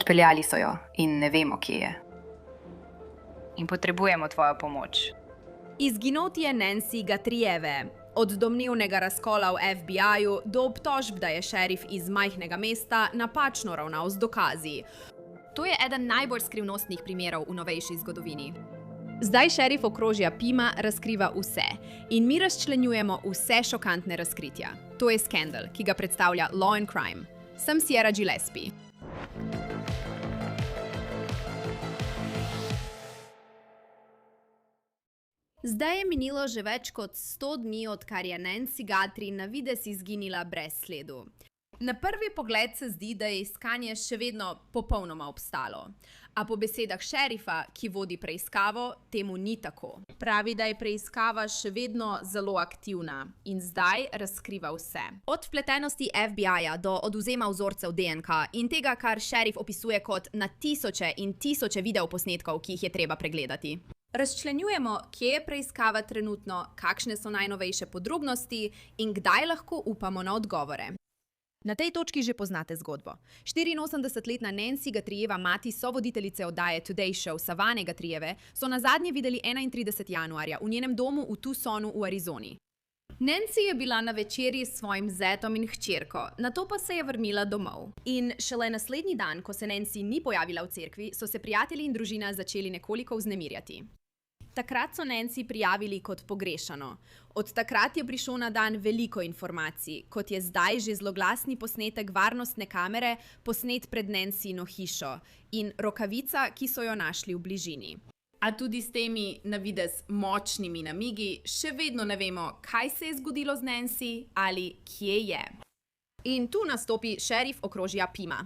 Odpeljali so jo in ne vemo, kje je. In potrebujemo tvojo pomoč. Izginotje Nancy Gatrijeve. Od domnevnega razkola v FBI-ju do obtožb, da je šerif iz majhnega mesta napačno ravnal z dokazi. To je eden najbolj skrivnostnih primerov v novejši zgodovini. Zdaj šerif okrožja Pima razkriva vse in mi razčlenjujemo vse šokantne razkritja. To je Skandal, ki ga predstavlja Law and Crime. Sem Sierra Gillespie. Zdaj je minilo že več kot 100 dni, odkar je Nancy Guthrie na videz izginila brez sledu. Na prvi pogled se zdi, da je iskanje še vedno popolnoma obstalo. A po besedah šerifa, ki vodi preiskavo, temu ni tako. Pravi, da je preiskava še vedno zelo aktivna in zdaj razkriva vse. Od vpletenosti FBI-ja do odvzema vzorcev DNK in tega, kar šerif opisuje kot na tisoče in tisoče videoposnetkov, ki jih je treba pregledati. Razčlenjujemo, kje je preiskava trenutno, kakšne so najnovejše podrobnosti in kdaj lahko upamo na odgovore. Na tej točki že poznate zgodbo. 84-letna Nancy Gatrijeva, mati sovoditeljice oddaje Today Show Savane Gatrijeve, so nazadnje videli 31. januarja v njenem domu v Tucsonu v Arizoni. Nancy je bila na večerji s svojim zetom in hčerko, nato pa se je vrnila domov. In šele naslednji dan, ko se Nancy ni pojavila v cerkvi, so se prijatelji in družina začeli nekoliko vznemirjati. Takrat so Nancy prijavili kot pogrešano. Od takrat je prišlo na dan veliko informacij, kot je zdaj že zloglasni posnetek varnostne kamere, posnet pred Nancyino hišo in rokavica, ki so jo našli v bližini. A tudi s temi na videz močnimi namigi še vedno ne vemo, kaj se je zgodilo z Nancy ali kje je. In tu nastopi šerif okrožja Pima.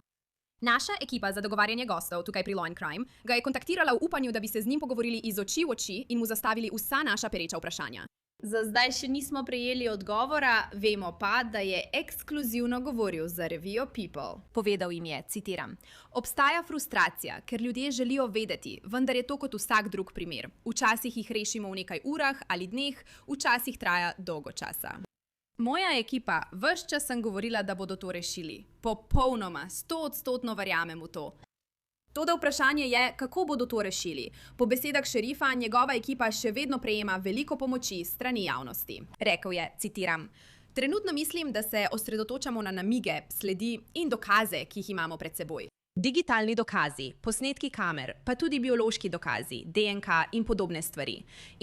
Naša ekipa za dogovarjanje gostov tukaj pri Law and Crime ga je kontaktirala v upanju, da bi se z njim pogovorili iz oči v oči in mu zastavili vsa naša pereča vprašanja. Za zdaj še nismo prejeli odgovora, vemo pa, da je ekskluzivno govoril za revijo People. Povedal jim je, citiram: Obstaja frustracija, ker ljudje želijo vedeti, vendar je to kot vsak drug primer. Včasih jih rešimo v nekaj urah ali dneh, včasih traja dolgo časa. Moja ekipa, ves čas sem govorila, da bodo to rešili. Popolnoma, 100% verjamem v to. Toda vprašanje je, kako bodo to rešili. Po besedah šerifa, njegova ekipa še vedno prejema veliko pomoči strani javnosti. Rekel je, citiram: Trenutno mislim, da se osredotočamo na namige, sledi in dokaze, ki jih imamo pred seboj. Digitalni dokazi, posnetki kamer, pa tudi biološki dokazi, DNK in podobne stvari.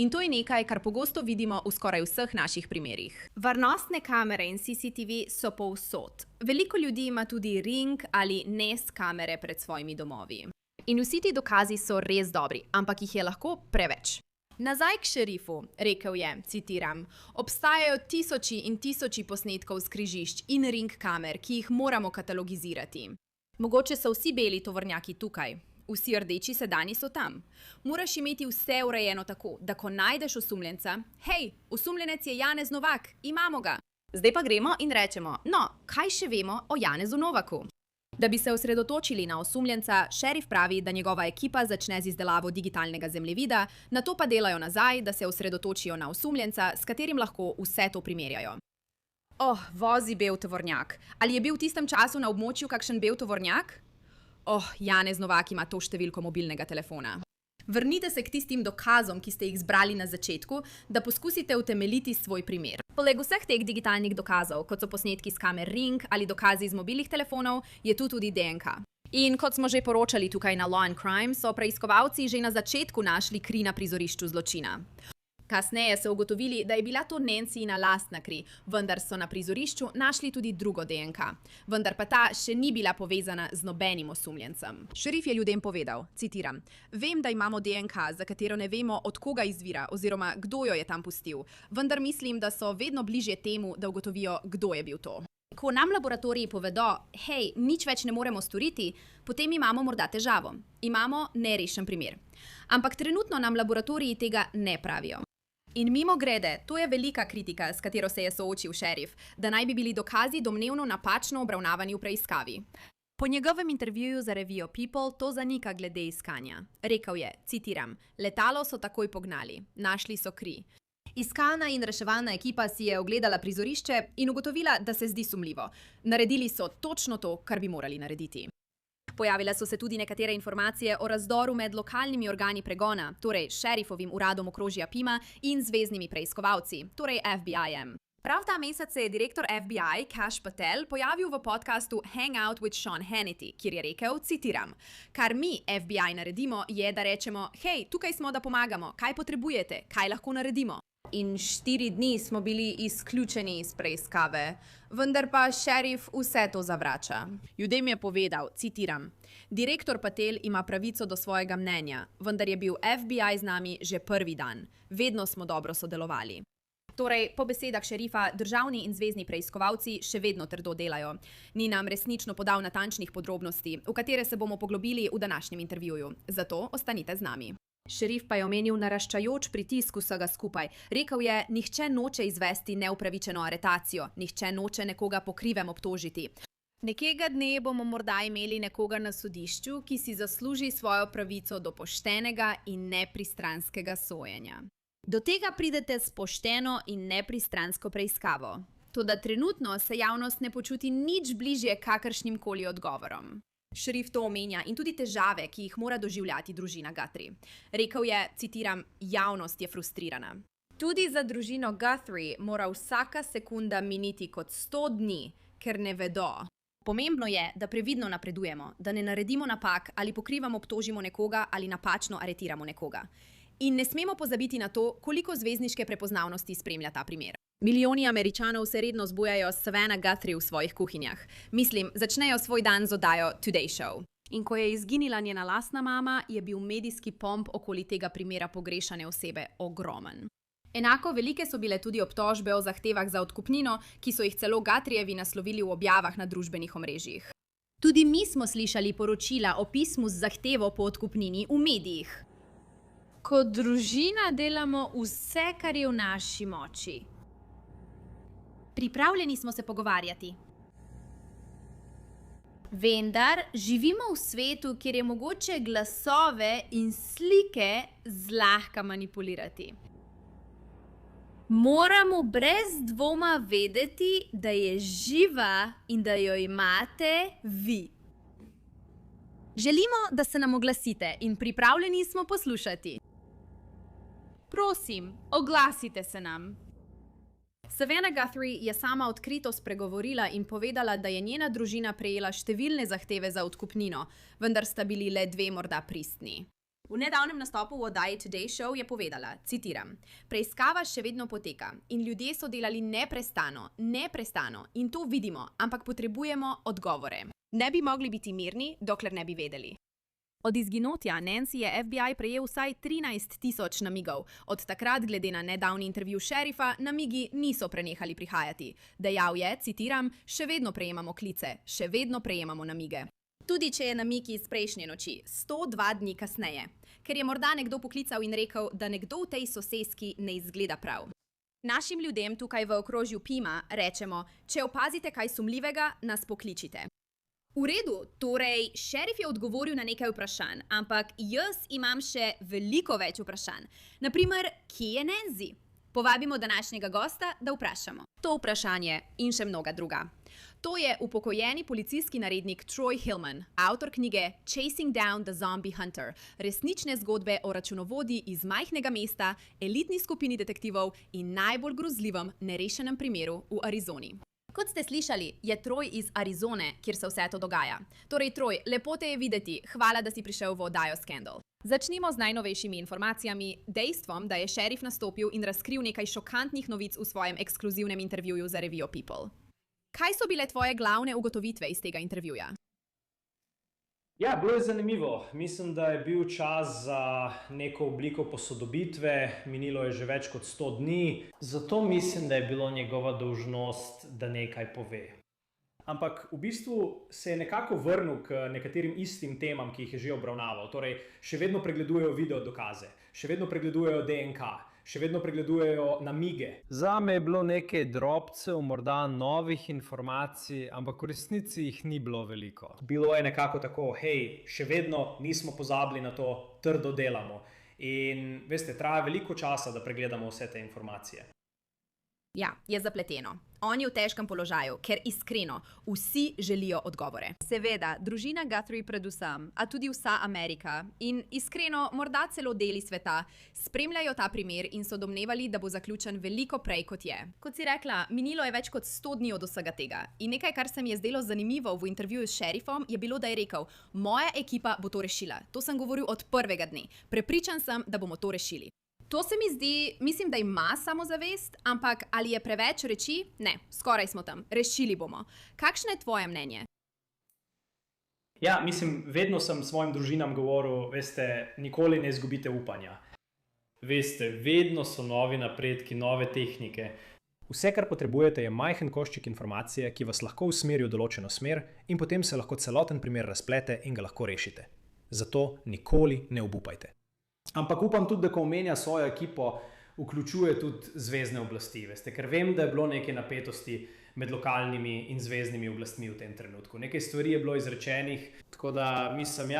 In to je nekaj, kar pogosto vidimo v skoraj vseh naših primerih. Varnostne kamere in CCTV so povsod. Veliko ljudi ima tudi Ring ali Nest kamere pred svojimi domovi. In vsi ti dokazi so res dobri, ampak jih je lahko preveč. Nazaj k šerifu, rekel je, citiram: Obstajajo tisoči in tisoči posnetkov s križišč in Ring kamer, ki jih moramo katalogizirati. Mogoče so vsi beli tovornjaki tukaj, vsi rdeči sedani so tam. Moraš imeti vse urejeno tako, da ko najdeš osumljenca, hej, osumljenec je Janez Novak, imamo ga. Zdaj pa gremo in rečemo, no, kaj še vemo o Janezu Novaku? Da bi se osredotočili na osumljenca, šerif pravi, da njegova ekipa začne z izdelavo digitalnega zemljevida, nato pa delajo nazaj, da se osredotočijo na osumljenca, s katerim lahko vse to primerjajo. Vozi bel tovornjak. Ali je bil v tistem času na območju kakšen bel tovornjak? Janez Novak ima to številko mobilnega telefona. Vrnite se k tistim dokazom, ki ste jih zbrali na začetku, da poskusite utemeljiti svoj primer. Poleg vseh teh digitalnih dokazov, kot so posnetki s kamer Ring ali dokazi iz mobilnih telefonov, je tu tudi DNK. In kot smo že poročali tukaj na Law and Crime, so preiskovalci že na začetku našli kri na prizorišču zločina. Kasneje so ugotovili, da je bila to Nancyina lastna kri, vendar so na prizorišču našli tudi drugo DNK. Vendar pa ta še ni bila povezana z nobenim osumljencem. Šerif je ljudem povedal, citiram: Vem, da imamo DNK, za katero ne vemo, od koga izvira oziroma kdo jo je tam pustil, vendar mislim, da so vedno bližje temu, da ugotovijo, kdo je bil to. Ko nam laboratoriji povedo, hej, nič več ne moremo storiti, potem imamo morda težavo. Imamo nerešen primer. Ampak trenutno nam laboratoriji tega ne pravijo. In mimogrede, to je velika kritika, s katero se je soočil šerif, da naj bi bili dokazi domnevno napačno obravnavani v preiskavi. Po njegovem intervjuju za revijo People to zanika glede iskanja. Rekel je, citiram: Letalo so takoj pognali, našli so kri. Iskalna in reševalna ekipa si je ogledala prizorišče in ugotovila, da se zdi sumljivo. Naredili so točno to, kar bi morali narediti. Pojavile so se tudi nekatere informacije o razdoru med lokalnimi organi pregona, torej šerifovim uradom okrožja Pima in zveznimi preiskovalci, torej FBI-jem. Prav ta mesec se je direktor FBI, Kash Patel, pojavil v podcastu Hangout with Sean Hannity, kjer je rekel, citiram, kar mi, FBI, naredimo, je, da rečemo, hej, tukaj smo, da pomagamo, kaj potrebujete, kaj lahko naredimo. In 4 dni smo bili izključeni iz preiskave, vendar pa šerif vse to zavrača. Ljudem je povedal, citiram, direktor Patel ima pravico do svojega mnenja, vendar je bil FBI z nami že prvi dan. Vedno smo dobro sodelovali. Torej, po besedah šerifa, državni in zvezni preiskovalci še vedno trdo delajo. Ni nam resnično podal natančnih podrobnosti, v katere se bomo poglobili v današnjem intervjuju. Zato ostanite z nami. Šerif pa je omenil naraščajoč pritisk vsega skupaj. Rekel je, nihče noče izvesti neupravičeno aretacijo, nihče noče nekoga po krivem obtožiti. Nekega dne bomo morda imeli nekoga na sodišču, ki si zasluži svojo pravico do poštenega in nepristranskega sojenja. Do tega pridete s pošteno in nepristransko preiskavo. Toda trenutno se javnost ne počuti nič bližje kakršnim koli odgovorom. Šerif to omenja in tudi težave, ki jih mora doživljati družina Guthrie. Rekel je, citiram, javnost je frustrirana. Tudi za družino Guthrie mora vsaka sekunda miniti kot 100 dni, ker ne vedo. Pomembno je, da previdno napredujemo, da ne naredimo napak ali pokrivamo obtožimo nekoga ali napačno aretiramo nekoga. In ne smemo pozabiti na to, koliko zvezdniške prepoznavnosti spremlja ta primer. Milijoni Američanov se redno zbujajo s Savannah Guthrie v svojih kuhinjah. Mislim, začnejo svoj dan z oddajo Today Show. In ko je izginila njena lastna mama, je bil medijski pomp okoli tega primera pogrešane osebe ogromen. Enako velike so bile tudi obtožbe o zahtevah za odkupnino, ki so jih celo Guthriejevi naslovili v objavah na družbenih omrežjih. Tudi mi smo slišali poročila o pismu z zahtevo po odkupnini v medijih. Kot družina delamo vse, kar je v naši moči. Pripravljeni smo se pogovarjati. Vendar živimo v svetu, kjer je mogoče glasove in slike zlahka manipulirati. Moramo brez dvoma vedeti, da je živa in da jo imate vi. Želimo, da se nam oglasite in pripravljeni smo poslušati. Prosim, oglasite se nam. Savannah Guthrie je sama odkrito spregovorila in povedala, da je njena družina prejela številne zahteve za odkupnino, vendar sta bili le 2 morda pristni. V nedavnem nastopu v oddaji Today Show je povedala, citiram, preiskava še vedno poteka in ljudje so delali neprestano in to vidimo, ampak potrebujemo odgovore. Ne bi mogli biti mirni, dokler ne bi vedeli. Od izginotja Nancy je FBI prejel vsaj 13.000 namigov. Od takrat, glede na nedavni intervju šerifa, namigi niso prenehali prihajati. Dejal je, citiram, še vedno prejemamo klice, še vedno prejemamo namige. Tudi če je namig iz prejšnje noči, 102 dni kasneje. Ker je morda nekdo poklical in rekel, da nekdo v tej soseski ne izgleda prav. Našim ljudem tukaj v okrožju Pima rečemo, če opazite kaj sumljivega, nas pokličite. V redu, torej šerif je odgovoril na nekaj vprašanj, ampak jaz imam še veliko več vprašanj. Naprimer, kje je Nancy? Povabimo današnjega gosta, da vprašamo. To vprašanje in še mnoga druga. To je upokojeni policijski narednik Troy Hillman, avtor knjige Chasing Down the Zombie Hunter, resnične zgodbe o računovodji iz majhnega mesta, elitni skupini detektivov in najbolj grozljivem nerešenem primeru v Arizoni. Kot ste slišali, je Troy iz Arizone, kjer se vse to dogaja. Torej, Troy, lepo te je videti. Hvala, da si prišel v oddajo Scandal. Začnimo z najnovejšimi informacijami, dejstvom, da je šerif nastopil in razkril nekaj šokantnih novic v svojem ekskluzivnem intervjuju za revijo People. Kaj so bile tvoje glavne ugotovitve iz tega intervjuja? Ja, bilo je zanimivo. Mislim, da je bil čas za neko obliko posodobitve, minilo je že več kot 100 dni. Zato mislim, da je bilo njegova dolžnost, da nekaj pove. Ampak v bistvu se je nekako vrnil k nekaterim istim temam, ki jih je že obravnaval. Torej, še vedno pregledujejo video dokaze, še vedno pregledujejo DNK, še vedno pregledujejo namige. Zame je bilo nekaj drobcev, morda novih informacij, ampak v resnici jih ni bilo veliko. Bilo je nekako tako, hej, še vedno nismo pozabili na to, trdo delamo. In veste, traja veliko časa, da pregledamo vse te informacije. Ja, je zapleteno. On je v težkem položaju, ker iskreno vsi želijo odgovore. Seveda, družina Guthrie predvsem, a tudi vsa Amerika in iskreno morda celo deli sveta spremljajo ta primer in so domnevali, da bo zaključen veliko prej kot je. Kot si rekla, minilo je več kot 100 dni od vsega tega. In nekaj, kar se mi je zdelo zanimivo v intervjuju s šerifom, je bilo, da je rekel: moja ekipa bo to rešila. To sem govoril od prvega dne. Prepričan sem, da bomo to rešili. To se mi zdi, mislim, da ima samozavest, ampak ali je preveč reči? Ne, skoraj smo tam. Rešili bomo. Kakšno je tvoje mnenje? Ja, mislim, vedno sem svojim družinam govoril, veste, nikoli ne izgubite upanja. Veste, vedno so novi napredki, nove tehnike. Vse, kar potrebujete, je majhen košček informacije, ki vas lahko usmeri v določeno smer in potem se lahko celoten primer razplete in ga lahko rešite. Zato nikoli ne obupajte. Ampak upam tudi, da ko omenja svojo ekipo, vključuje tudi zvezne oblasti, veste, ker vem, da je bilo nekaj napetosti med lokalnimi in zveznimi oblastmi v tem trenutku. Nekaj stvari je bilo izrečenih, tako da mislim,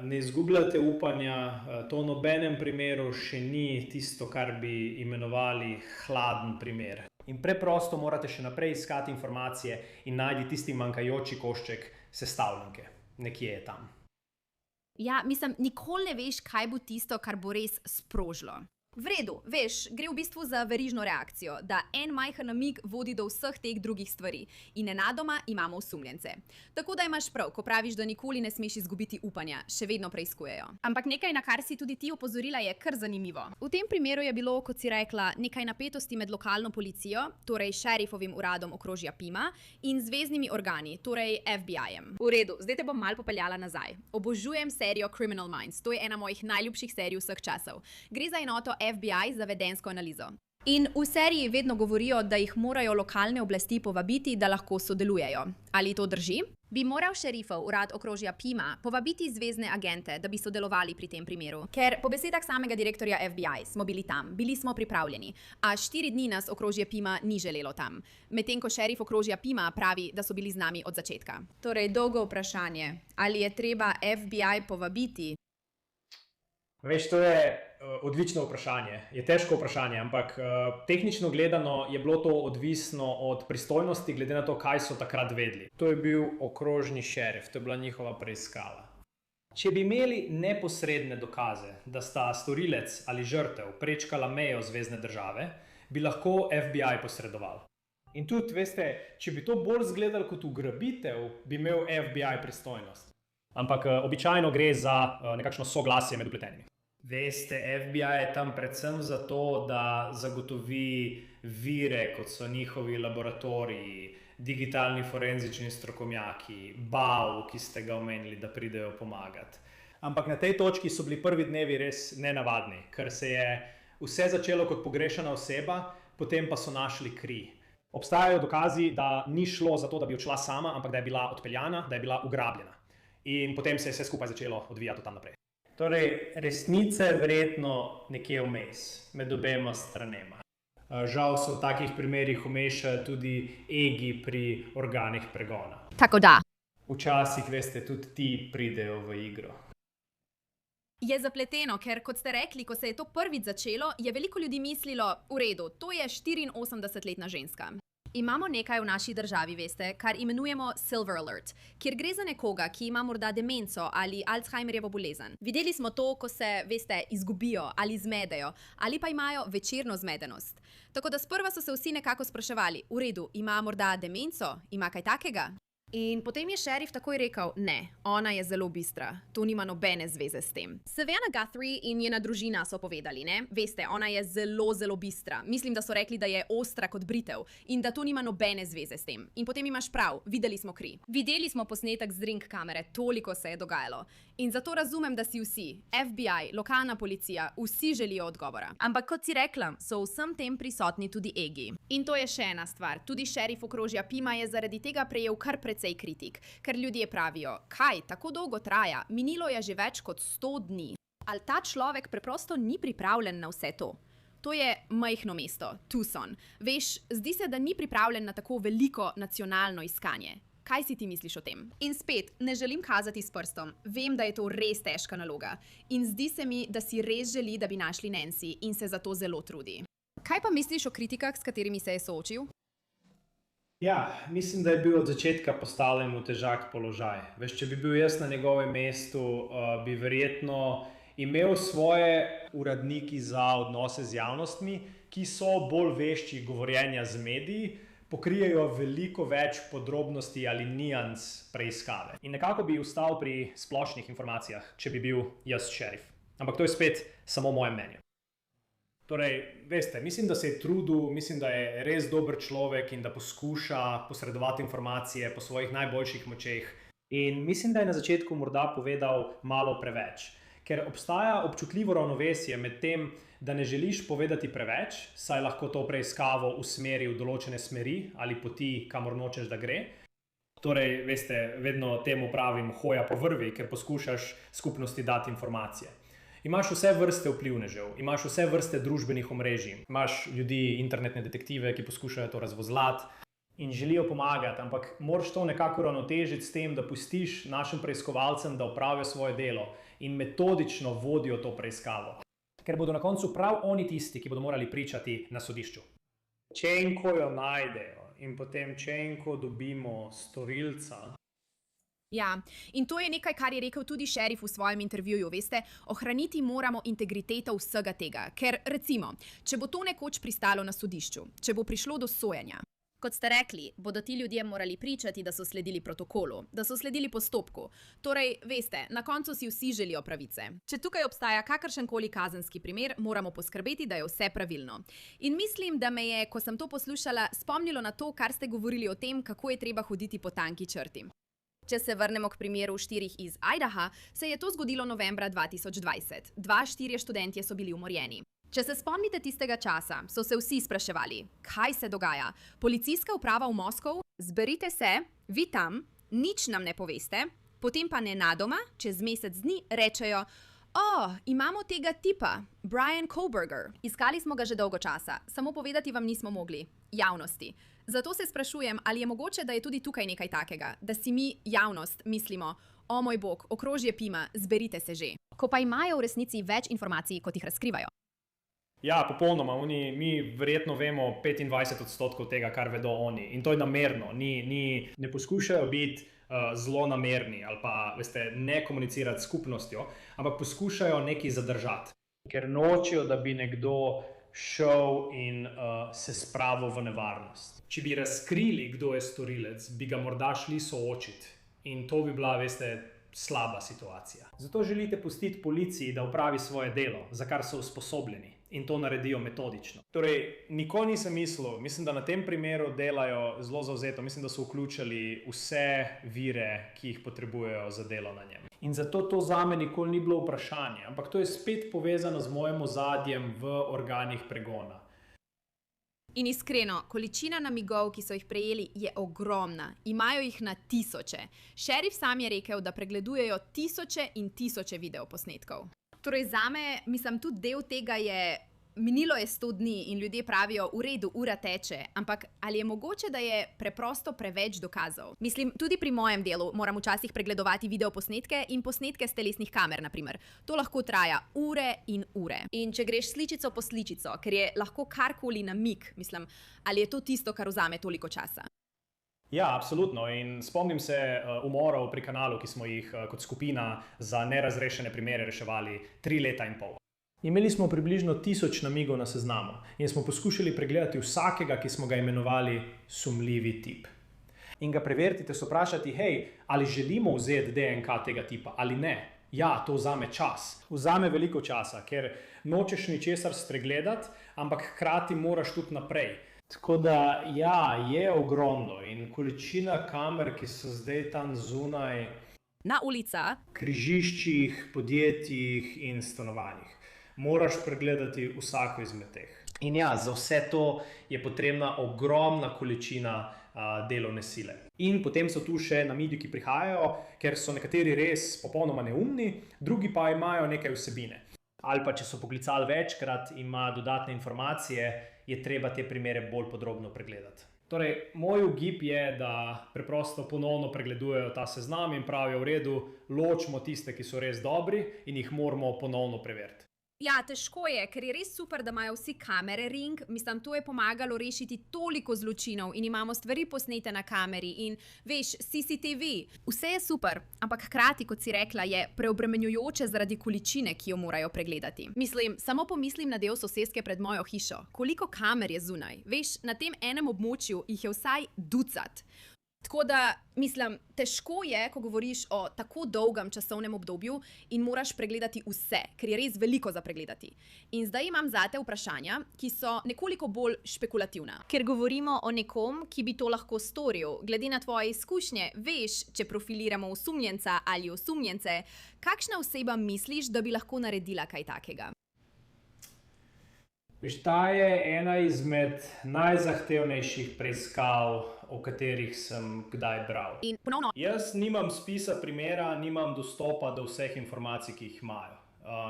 ne izgubljate upanja, to v nobenem primeru še ni tisto, kar bi imenovali hladen primer. In preprosto morate še naprej iskati informacije in najti tisti manjkajoči košček sestavljanke. Nekje je tam. Ja, mislim, nikoli ne veš, kaj bo tisto, kar bo res sprožilo. V redu, veš, gre v bistvu za verižno reakcijo, da en majhen namig vodi do vseh teh drugih stvari in nenadoma imamo osumljence. Tako da imaš prav, ko praviš, da nikoli ne smeš izgubiti upanja, še vedno preiskujejo. Ampak nekaj, na kar si tudi ti opozorila, je kar zanimivo. V tem primeru je bilo, kot si rekla, nekaj napetosti med lokalno policijo, torej šerifovim uradom okrožja Pima, in zveznimi organi, torej FBI-jem. V redu, zdaj te bom mal popeljala nazaj. Obožujem serijo Criminal Minds, to je ena mojih najljubših serij vseh časov. Gre za enoto FBI za vedenjsko analizo. In v seriji vedno govorijo, da jih morajo lokalne oblasti povabiti, da lahko sodelujejo. Ali to drži? Bi moral šerifov urad okrožja Pima povabiti zvezne agente, da bi sodelovali pri tem primeru? Ker po besedah samega direktorja FBI smo bili tam, bili smo pripravljeni, a 4 dni nas okrožje Pima ni želelo tam. Medtem ko šerif okrožja Pima pravi, da so bili z nami od začetka. Torej, dolgo vprašanje. Ali je treba FBI povabiti? Veš, to je odlično vprašanje, je težko vprašanje, ampak tehnično gledano je bilo to odvisno od pristojnosti, glede na to, kaj so takrat vedeli. To je bil okrožni šerif, to je bila njihova preiskava. Če bi imeli neposredne dokaze, da sta storilec ali žrtev prečkala mejo zvezne države, bi lahko FBI posredoval. In tudi, veste, če bi to bolj izgledalo kot ugrabitev, bi imel FBI pristojnost. Ampak običajno gre za nekakšno soglasje med vpletenimi. Veste, FBI je tam predvsem zato, da zagotovi vire, kot so njihovi laboratoriji, digitalni forenzični strokovnjaki, BAU, ki ste ga omenili, da pridejo pomagati. Ampak na tej točki so bili prvi dnevi res nenavadni, ker se je vse začelo kot pogrešana oseba, potem pa so našli kri. Obstajajo dokazi, da ni šlo za to, da bi odšla sama, ampak da je bila odpeljana, da je bila ugrabljena. In potem se je vse skupaj začelo odvijati od tam naprej. Torej, resnica je verjetno nekje vmes, med obema stranema. Žal se v takih primerih vmešajo tudi egi pri organih pregona. Tako da. Včasih, veste, tudi ti pridejo v igro. Je zapleteno, ker kot ste rekli, ko se je to prvič začelo, je veliko ljudi mislilo, v redu, to je 84-letna ženska. Imamo nekaj v naši državi, veste, kar imenujemo Silver Alert, kjer gre za nekoga, ki ima morda demenco ali Alzheimerjevo bolezen. Videli smo to, ko se, veste, izgubijo ali zmedejo, ali pa imajo večerno zmedenost. Tako da sprva so se vsi nekako spraševali, v redu, ima morda demenco, ima kaj takega? In potem je šerif takoj rekel, ne, ona je zelo bistra, to nima nobene zveze s tem. Savannah Guthrie in njena družina so povedali, ne, veste, ona je zelo, zelo bistra. Mislim, da so rekli, da je ostra kot britev in da to nima nobene zveze s tem. In potem imaš prav, videli smo kri. Videli smo posnetek z ring kamere, toliko se je dogajalo. In zato razumem, da si vsi, FBI, lokalna policija, vsi želijo odgovora. Ampak kot si rekla, so vsem tem prisotni tudi egi. In to je še ena stvar, tudi šerif okrožja Pima je zaradi tega prejel kar precej kritik, ker ljudje pravijo, kaj, tako dolgo traja, minilo je že več kot 100 dni. Ali ta človek preprosto ni pripravljen na vse to? To je majhno mesto, Tucson. Veš, zdi se, da ni pripravljen na tako veliko nacionalno iskanje. Kaj si ti misliš o tem? In spet, ne želim kazati s prstom, vem, da je to res težka naloga. In zdi se mi, da si res želi, da bi našli Nancy in se zato zelo trudi. Kaj pa misliš o kritikah, s katerimi se je soočil? Ja, mislim, da je bil od začetka postavljen v težak položaj. Veš, če bi bil jaz na njegovem mestu, bi verjetno imel svoje uradniki za odnose z javnostmi, ki so bolj vešči govorjenja z mediji, pokrijejo veliko več podrobnosti ali nijans preiskave. In nekako bi ostal pri splošnih informacijah, če bi bil jaz šerif. Ampak to je spet samo moje mnenje. Torej, veste, mislim, da se je trudil, mislim, da je res dober človek in da poskuša posredovati informacije po svojih najboljših močeh. In mislim, da je na začetku morda povedal malo preveč, ker obstaja občutljivo ravnovesje med tem, da ne želiš povedati preveč, saj lahko to preiskavo usmeri v določene smeri ali poti, kamor nočeš, da gre. Torej, veste, vedno temu pravim hoja po vrvi, ker poskušaš skupnosti dati informacije. Imaš vse vrste vplivnežev, imaš vse vrste družbenih omrežij, imaš ljudi, internetne detektive, ki poskušajo to razvozlati in želijo pomagati, ampak moraš to nekako uravnotežiti s tem, da pustiš našim preiskovalcem, da opravijo svoje delo in metodično vodijo to preiskavo. Ker bodo na koncu prav oni tisti, ki bodo morali pričati na sodišču. Čenko jo najdejo in potem čenko dobimo storilca. Ja, in to je nekaj, kar je rekel tudi šerif v svojem intervjuju, veste, ohraniti moramo integriteto vsega tega, ker recimo, če bo to nekoč pristalo na sodišču, če bo prišlo do sojenja. Kot ste rekli, bodo ti ljudje morali pričati, da so sledili protokolu, da so sledili postopku. Torej, veste, na koncu si vsi želijo pravice. Če tukaj obstaja kakršenkoli kazenski primer, moramo poskrbeti, da je vse pravilno. In mislim, da me je, ko sem to poslušala, spomnilo na to, kar ste govorili o tem, kako je treba hoditi po tanki črti. Če se vrnemo k primeru 4 iz Idaha, se je to zgodilo novembra 2020. 2 študentje so bili umorjeni. Če se spomnite tistega časa, so se vsi spraševali, kaj se dogaja. Policijska uprava v Moskvi, zberite se, vi tam, nič nam ne poveste, potem pa nenadoma, čez mesec dni, rečejo, imamo tega tipa, Brian Koberger. Iskali smo ga že dolgo časa, samo povedati vam nismo mogli, javnosti. Zato se sprašujem, ali je mogoče, da je tudi tukaj nekaj takega, da si mi, javnost, mislimo, o moj bog, okrožje Pima, zberite se že. Ko pa imajo v resnici več informacij, kot jih razkrivajo. Ja, popolnoma. Mi verjetno vemo 25% tega, kar vedo oni. In to je namerno. Ne poskušajo biti zelo namerni ali pa, veste, ne komunicirati s skupnostjo, ampak poskušajo nekaj zadržati. Ker nočejo, da bi nekdo šel in se spravil v nevarnost. Če bi razkrili, kdo je storilec, bi ga morda šli soočiti. In to bi bila, veste, slaba situacija. Zato želite pustiti policiji, da opravi svoje delo, za kar so usposobljeni. In to naredijo metodično. Torej, nikoli nisem mislil, mislim, da na tem primeru delajo zelo zavzeto, mislim, da so vključili vse vire, ki jih potrebujejo za delo na njem. In zato to zame nikoli ni bilo vprašanje, ampak to je spet povezano z mojim ozadjem v organih pregona. In iskreno, količina namigov, ki so jih prejeli, je ogromna. Imajo jih na tisoče. Šerif sam je rekel, da pregledujejo tisoče in tisoče videoposnetkov. Torej zame, mislim, tudi del tega je, minilo je 100 dni in ljudje pravijo, v redu, ura teče, ampak ali je mogoče, da je preprosto preveč dokazov? Mislim, tudi pri mojem delu moram včasih pregledovati videoposnetke in posnetke s telesnih kamer, naprimer. To lahko traja ure in ure. In če greš sličico po sličico, ker je lahko karkoli namig, mislim, ali je to tisto, kar vzame toliko časa? Ja, absolutno. In spomnim se umorov pri Kanalu, ki smo jih kot skupina za nerazrešene primere reševali 3 leta in pol. Imeli smo približno 1000 namigov na seznamu in smo poskušali pregledati vsakega, ki smo ga imenovali sumljivi tip. In ga preveriti, se vprašati, hej, ali želimo vzeti DNK tega tipa ali ne. Ja, to vzame čas. Vzame veliko časa, ker nočeš ničesar spregledati, ampak hkrati moraš tudi naprej. Tako da, ja, je ogromno in količina kamer, ki so zdaj tam zunaj, na ulicah, križiščih, podjetjih in stanovanjih. Moraš pregledati vsako izmed teh. In ja, za vse to je potrebna ogromna količina delovne sile. In potem so tu še namigi, ki prihajajo, ker so nekateri res popolnoma neumni, drugi pa imajo nekaj vsebine. Ali pa, če so poklicali večkrat, ima dodatne informacije, je treba te primere bolj podrobno pregledati. Torej, moj ugib je, da preprosto ponovno pregledujejo ta seznam in pravijo v redu, ločimo tiste, ki so res dobri in jih moramo ponovno preveriti. Ja, težko je, ker je res super, da imajo vsi kamere ring. Mislim, to je pomagalo rešiti toliko zločinov in imamo stvari posnete na kameri in, veš, CCTV. Vse je super, ampak hkrati, kot si rekla, je preobremenjujoče zaradi količine, ki jo morajo pregledati. Mislim, samo pomislim na del soseske pred mojo hišo. Koliko kamer je zunaj? Veš, na tem enem območju jih je vsaj ducat. Tako da, mislim, težko je, ko govoriš o tako dolgem časovnem obdobju in moraš pregledati vse, ker je res veliko za pregledati. In zdaj imam zate vprašanja, ki so nekoliko bolj špekulativna. Ker govorimo o nekom, ki bi to lahko storil. Glede na tvoje izkušnje, veš, če profiliramo osumljenca ali osumljence, kakšna oseba misliš, da bi lahko naredila kaj takega? Veš, ta je ena izmed najzahtevnejših preiskav, o katerih sem kdaj bral. In ponovno, Jaz nimam spisa primera, nimam dostopa do vseh informacij, ki jih imajo.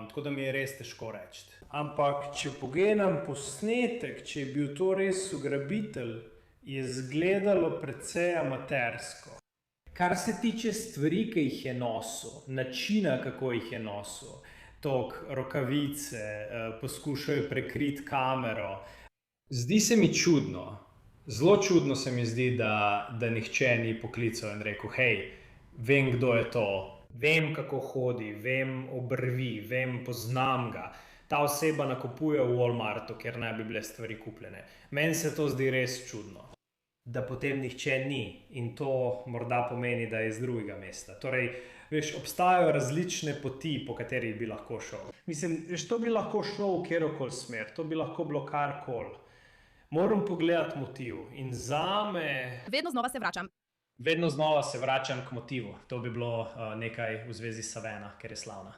Tako da mi je res težko reči. Ampak, če pogledam posnetek, če je bil to res ugrabitelj, je izgledalo precej amatersko. Kar se tiče stvari, ki jih je nosil, načina, kako jih je nosil, rokavice, poskušajo prekriti kamero. Zdi se mi čudno, zelo čudno se mi zdi, da nihče ni poklical in rekel, hej, vem, kdo je to, vem, kako hodi, vem obrvi, vem, poznam ga. Ta oseba nakupuje v Walmartu, kjer naj bi bile stvari kupljene. Meni se to zdi res čudno, da potem nihče ni in to morda pomeni, da je iz drugega mesta. Torej, veš, obstajajo različne poti, po katerih bi lahko šel. Mislim, veš, to bi lahko šlo v kjerokoli smer, to bi lahko bilo karkoli. Moram pogledati motiv in zame... vedno znova se vračam. Vedno znova se vračam k motivu. To bi bilo nekaj v zvezi s Savena, ker je slavna.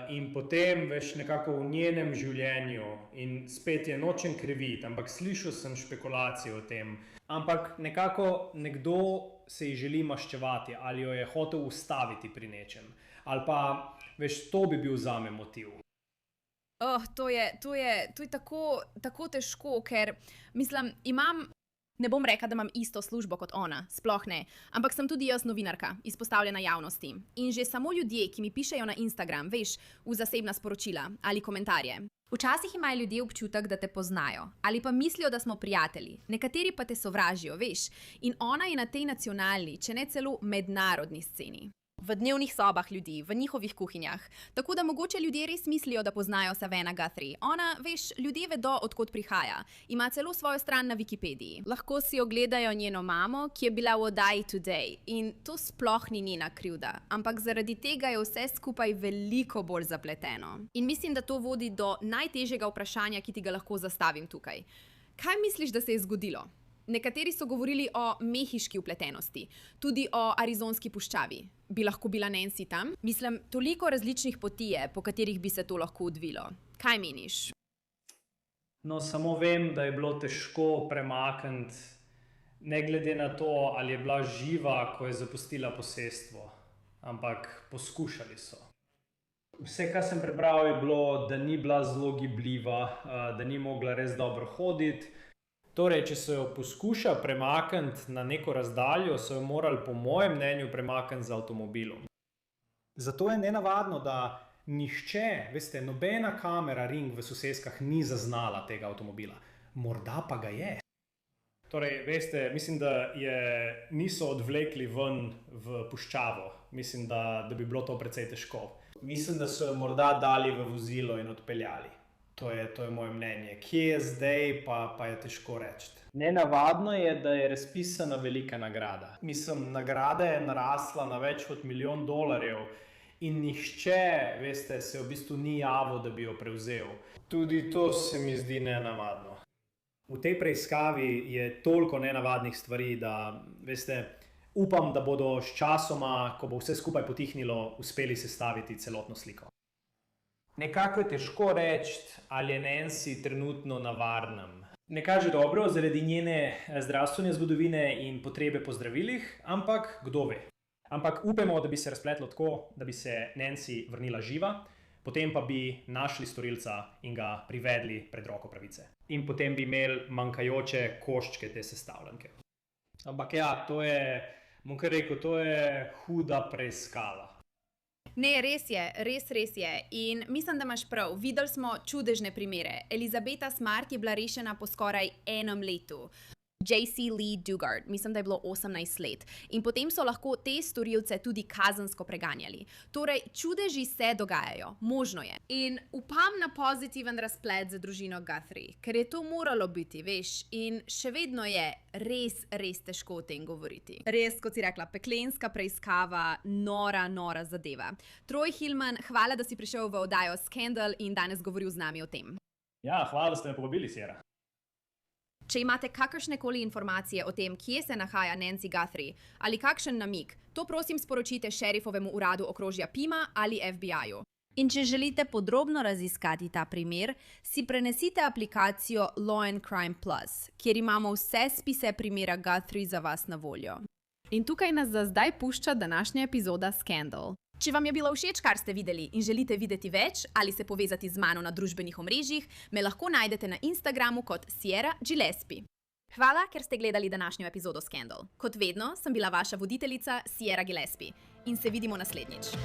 In potem, veš, nekako v njenem življenju in spet je nočem kriviti, ampak slišal sem špekulacije o tem. Ampak nekako nekdo se ji želi maščevati ali jo je hotel ustaviti pri nečem. Ali pa, veš, to bi bil zame motiv. To je tako težko, ker, mislim, ne bom rekla, da imam isto službo kot ona, sploh ne, ampak sem tudi jaz novinarka, izpostavljena javnosti. In že samo ljudje, ki mi pišejo na Instagram, veš, v zasebna sporočila ali komentarje. Včasih imajo ljudje občutek, da te poznajo, ali pa mislijo, da smo prijatelji, nekateri pa te sovražijo, veš, in ona je na tej nacionalni, če ne celo mednarodni sceni. V dnevnih sobah ljudi, v njihovih kuhinjah. Tako da mogoče ljudje res mislijo, da poznajo Savannah Guthrie. Ona, veš, ljudje vedo, odkot prihaja. Ima celo svojo stran na Wikipediji. Lahko si ogledajo njeno mamo, ki je bila v oddaji Today. In to sploh ni njena krivda. Ampak zaradi tega je vse skupaj veliko bolj zapleteno. In mislim, da to vodi do najtežjega vprašanja, ki ti ga lahko zastavim tukaj. Kaj misliš, da se je zgodilo? Nekateri so govorili o mehiški vpletenosti, tudi o arizonski puščavi. Bi lahko bila Nancy tam? Mislim, toliko različnih poti je, po katerih bi se to lahko odvilo. Kaj meniš? No, samo vem, da je bilo težko premakniti, ne glede na to, ali je bila živa, ko je zapustila posestvo. Ampak poskušali so. Vse, kar sem prebral, je bilo, da ni bila zelo gibljiva, da ni mogla res dobro hoditi. Torej, če so jo poskušali premakniti na neko razdaljo, so jo morali po mojem mnenju premakniti z avtomobilom. Zato je nenavadno, da nihče, veste, nobena kamera ring v soseskah ni zaznala tega avtomobila. Morda pa ga je. Torej, veste, mislim, da niso odvlekli ven v puščavo. Mislim, da bi bilo to precej težko. Mislim, da so jo morda dali v vozilo in odpeljali. To je moje mnenje. Kje je zdaj, pa je težko reči. Nenavadno je, da je razpisana velika nagrada. Mislim, nagrada je narasla na več kot $1 milijon in nihče, veste, se v bistvu ni javil, da bi jo prevzel. Tudi to se mi zdi nenavadno. V tej preiskavi je toliko nenavadnih stvari, da, veste, upam, da bodo s časoma, ko bo vse skupaj potihnilo, uspeli sestaviti celotno sliko. Nekako je težko reči, ali je Nancy trenutno na varnem. Ne kaže dobro zaradi njene zdravstvene zgodovine in potrebe po zdravilih, ampak kdo ve. Ampak upamo, da bi se razpletlo tako, da bi se Nancy vrnila živa, potem pa bi našli storilca in ga privedli pred roko pravice. In potem bi imeli manjkajoče koščke te sestavljanke. Ampak ja, bom kar rekel, to je huda preiskava. Ne, res je, res je. In mislim, da imaš prav. Videli smo čudežne primere. Elizabeta Smart je bila rešena po skoraj enem letu. J.C. Lee Dugard, mislim, da je bilo 18 let. In potem so lahko te storilce tudi kazensko preganjali. Torej, čudeži se dogajajo, možno je. In upam na pozitiven razplet za družino Guthrie, ker je to moralo biti, veš, in še vedno je res težko o tem govoriti. Res, kot si rekla, peklenska preiskava, nora zadeva. Troy Hillman, hvala, da si prišel v oddajo Scandal in danes govoril z nami o tem. Ja, hvala, da ste me povabili, Sierra. Če imate kakršnekoli informacije o tem, kje se nahaja Nancy Guthrie ali kakšen namig, to prosim sporočite šerifovemu uradu okrožja Pima ali FBI-ju. In če želite podrobno raziskati ta primer, si prenesite aplikacijo Law and Crime Plus, kjer imamo vse spise primera Guthrie za vas na voljo. In tukaj nas za zdaj pušča današnja epizoda Scandal. Če vam je bilo všeč, kar ste videli in želite videti več ali se povezati z mano na družbenih omrežjih, me lahko najdete na Instagramu kot Sierra Gillespie. Hvala, ker ste gledali današnjo epizodo Scandal. Kot vedno sem bila vaša voditeljica Sierra Gillespie in se vidimo naslednjič.